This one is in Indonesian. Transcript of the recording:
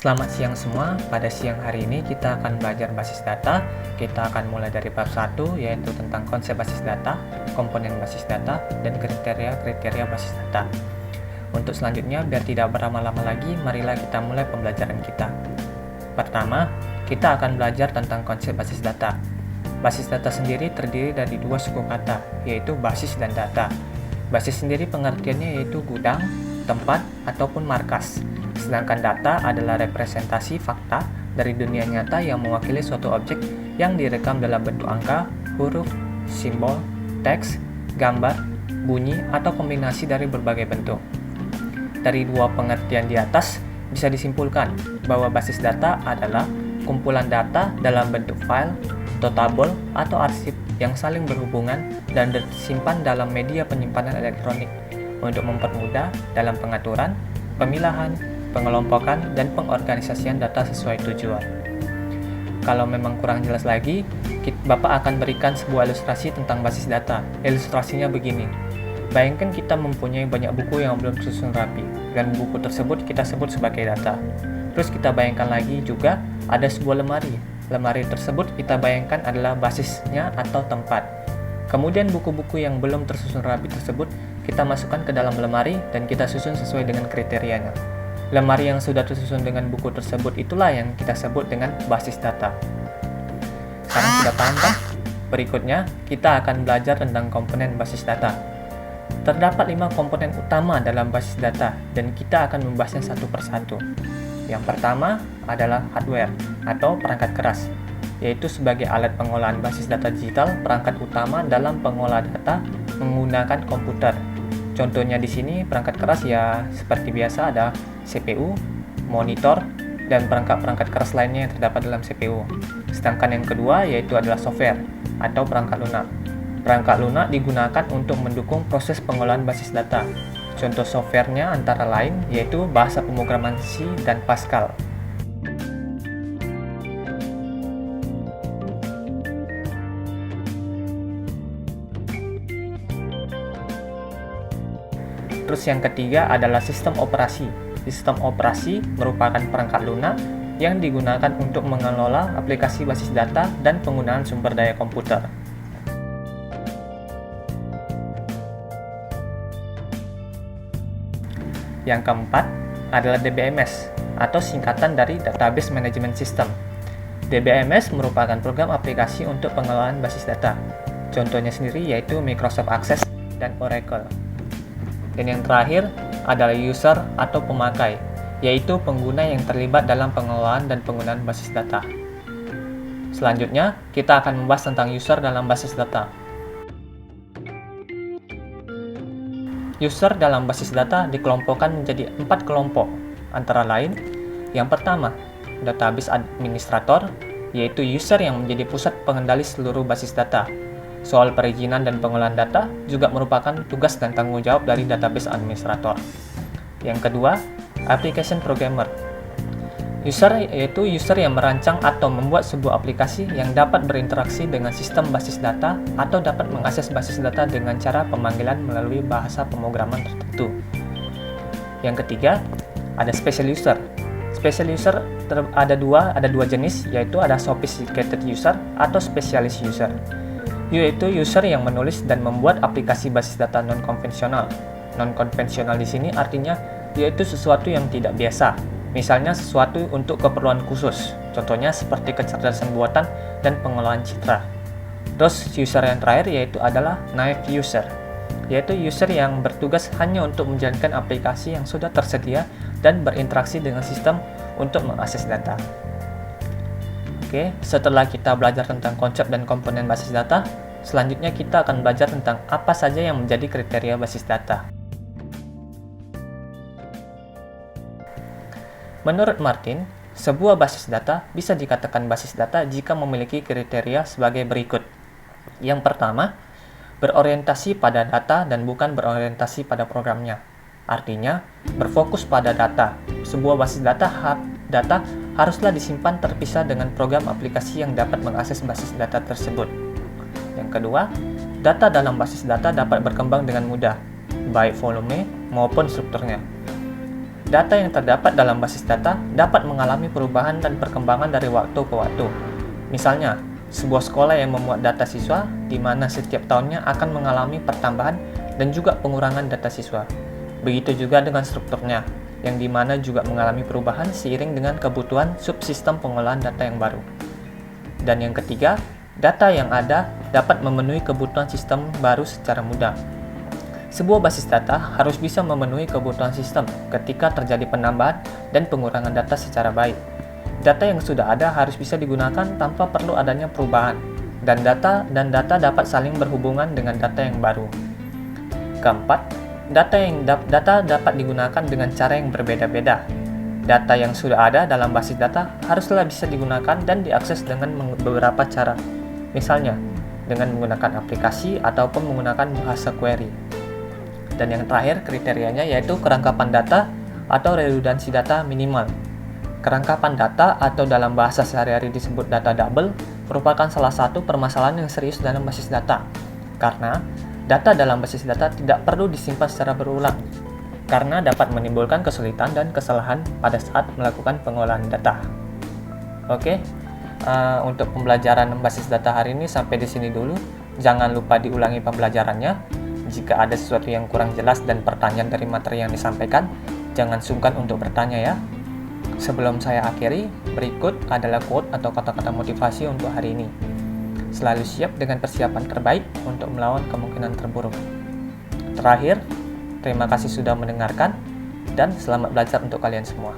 Selamat siang semua, pada siang hari ini kita akan belajar basis data. Kita akan mulai dari bab 1, yaitu tentang konsep basis data, komponen basis data, dan kriteria-kriteria basis data. Untuk selanjutnya, biar tidak berlama-lama lagi, marilah kita mulai pembelajaran kita. Pertama, kita akan belajar tentang konsep basis data. Basis data sendiri terdiri dari dua suku kata, yaitu basis dan data. Basis sendiri pengertiannya yaitu gudang, tempat, ataupun markas. Sedangkan data adalah representasi fakta dari dunia nyata yang mewakili suatu objek yang direkam dalam bentuk angka, huruf, simbol, teks, gambar, bunyi, atau kombinasi dari berbagai bentuk. Dari dua pengertian di atas, bisa disimpulkan bahwa basis data adalah kumpulan data dalam bentuk file, table, atau arsip yang saling berhubungan dan disimpan dalam media penyimpanan elektronik untuk mempermudah dalam pengaturan, pemilahan, pengelompokan, dan pengorganisasian data sesuai tujuan. Kalau memang kurang jelas lagi, Bapak akan berikan sebuah ilustrasi tentang basis data. Ilustrasinya begini. Bayangkan kita mempunyai banyak buku yang belum tersusun rapi, dan buku tersebut kita sebut sebagai data. Terus kita bayangkan lagi juga ada sebuah lemari. Lemari tersebut kita bayangkan adalah basisnya atau tempat. Kemudian buku-buku yang belum tersusun rapi tersebut kita masukkan ke dalam lemari dan kita susun sesuai dengan kriterianya. Lemari yang sudah tersusun dengan buku tersebut itulah yang kita sebut dengan basis data. Sekarang sudah paham kan? Berikutnya, kita akan belajar tentang komponen basis data. Terdapat 5 komponen utama dalam basis data dan kita akan membahasnya satu persatu. Yang pertama adalah hardware atau perangkat keras, yaitu sebagai alat pengolahan basis data digital, perangkat utama dalam pengolah data menggunakan komputer. Contohnya di sini perangkat keras ya seperti biasa ada CPU, monitor, dan perangkat-perangkat keras lainnya yang terdapat dalam CPU. Sedangkan yang kedua yaitu adalah software atau perangkat lunak. Perangkat lunak digunakan untuk mendukung proses pengolahan basis data. Contoh softwarenya antara lain yaitu bahasa pemrograman C dan Pascal. Terus yang ketiga adalah sistem operasi. Sistem operasi merupakan perangkat lunak yang digunakan untuk mengelola aplikasi basis data dan penggunaan sumber daya komputer. Yang keempat adalah DBMS atau singkatan dari Database Management System. DBMS merupakan program aplikasi untuk pengelolaan basis data. Contohnya sendiri yaitu Microsoft Access dan Oracle. Dan yang terakhir adalah user atau pemakai, yaitu pengguna yang terlibat dalam pengelolaan dan penggunaan basis data. Selanjutnya, kita akan membahas tentang user dalam basis data. User dalam basis data dikelompokkan menjadi 4 kelompok, antara lain, yang pertama, database administrator, yaitu user yang menjadi pusat pengendali seluruh basis data. Soal perizinan dan pengolahan data juga merupakan tugas dan tanggung jawab dari database administrator. Yang kedua, application programmer. User yaitu user yang merancang atau membuat sebuah aplikasi yang dapat berinteraksi dengan sistem basis data atau dapat mengakses basis data dengan cara pemanggilan melalui bahasa pemrograman tertentu. Yang ketiga, ada special user. Special user ada dua jenis, yaitu ada sophisticated user atau specialist user. Yaitu user yang menulis dan membuat aplikasi basis data non-konvensional. Non-konvensional di sini artinya yaitu sesuatu yang tidak biasa. Misalnya sesuatu untuk keperluan khusus. Contohnya seperti kecerdasan buatan dan pengolahan citra. Terus user yang terakhir yaitu adalah naive user. Yaitu user yang bertugas hanya untuk menjalankan aplikasi yang sudah tersedia dan berinteraksi dengan sistem untuk mengakses data. Oke, setelah kita belajar tentang konsep dan komponen basis data, selanjutnya kita akan belajar tentang apa saja yang menjadi kriteria basis data. Menurut Martin, sebuah basis data bisa dikatakan basis data jika memiliki kriteria sebagai berikut. Yang pertama, berorientasi pada data dan bukan berorientasi pada programnya. Artinya, berfokus pada data. Sebuah basis data haruslah disimpan terpisah dengan program aplikasi yang dapat mengakses basis data tersebut. Yang kedua, data dalam basis data dapat berkembang dengan mudah, baik volume maupun strukturnya. Data yang terdapat dalam basis data dapat mengalami perubahan dan perkembangan dari waktu ke waktu. Misalnya, sebuah sekolah yang memuat data siswa di mana setiap tahunnya akan mengalami pertambahan dan juga pengurangan data siswa. Begitu juga dengan strukturnya, yang di mana juga mengalami perubahan seiring dengan kebutuhan subsistem pengolahan data yang baru. Dan yang ketiga, data yang ada dapat memenuhi kebutuhan sistem baru secara mudah. Sebuah basis data harus bisa memenuhi kebutuhan sistem ketika terjadi penambahan dan pengurangan data secara baik. Data yang sudah ada harus bisa digunakan tanpa perlu adanya perubahan, dan data dapat saling berhubungan dengan data yang baru. Keempat, data dapat digunakan dengan cara yang berbeda-beda. Data yang sudah ada dalam basis data haruslah bisa digunakan dan diakses dengan beberapa cara. Misalnya, dengan menggunakan aplikasi ataupun menggunakan bahasa query. Dan yang terakhir kriterianya yaitu kerangkapan data atau redundansi data minimal. Kerangkapan data atau dalam bahasa sehari-hari disebut data double merupakan salah satu permasalahan yang serius dalam basis data. Karena data dalam basis data tidak perlu disimpan secara berulang karena dapat menimbulkan kesulitan dan kesalahan pada saat melakukan pengolahan data. Oke, untuk pembelajaran basis data hari ini sampai di sini dulu. Jangan lupa diulangi pembelajarannya. Jika ada sesuatu yang kurang jelas dan pertanyaan dari materi yang disampaikan, jangan sungkan untuk bertanya ya. Sebelum saya akhiri, berikut adalah quote atau kata-kata motivasi untuk hari ini. Selalu siap dengan persiapan terbaik untuk melawan kemungkinan terburuk. Terakhir, terima kasih sudah mendengarkan dan selamat belajar untuk kalian semua.